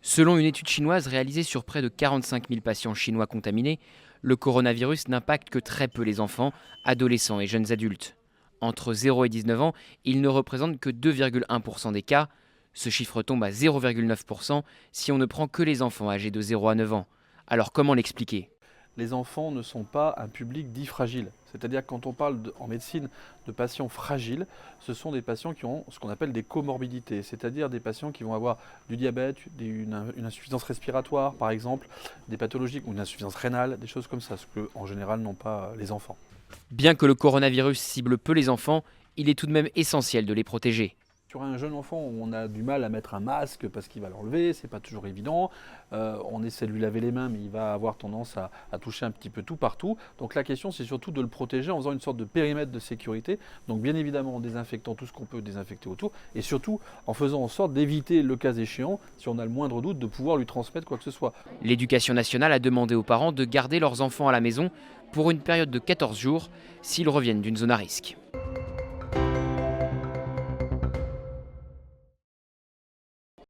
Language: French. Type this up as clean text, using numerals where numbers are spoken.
Selon une étude chinoise réalisée sur près de 45 000 patients chinois contaminés, le coronavirus n'impacte que très peu les enfants, adolescents et jeunes adultes. Entre 0 et 19 ans, il ne représente que 2,1% des cas. Ce chiffre tombe à 0,9% si on ne prend que les enfants âgés de 0 à 9 ans. Alors comment l'expliquer ? Les enfants ne sont pas un public dit fragile. C'est-à-dire que quand on parle en médecine de patients fragiles, ce sont des patients qui ont ce qu'on appelle des comorbidités, c'est-à-dire des patients qui vont avoir du diabète, une insuffisance respiratoire par exemple, des pathologies ou une insuffisance rénale, des choses comme ça, ce que en général n'ont pas les enfants. Bien que le coronavirus cible peu les enfants, il est tout de même essentiel de les protéger. Sur un jeune enfant, on a du mal à mettre un masque parce qu'il va l'enlever, c'est pas toujours évident. On essaie de lui laver les mains, mais il va avoir tendance à toucher un petit peu tout partout. Donc la question, c'est surtout de le protéger en faisant une sorte de périmètre de sécurité. Donc bien évidemment en désinfectant tout ce qu'on peut désinfecter autour, et surtout en faisant en sorte d'éviter, le cas échéant, si on a le moindre doute, de pouvoir lui transmettre quoi que ce soit. L'éducation nationale a demandé aux parents de garder leurs enfants à la maison pour une période de 14 jours s'ils reviennent d'une zone à risque.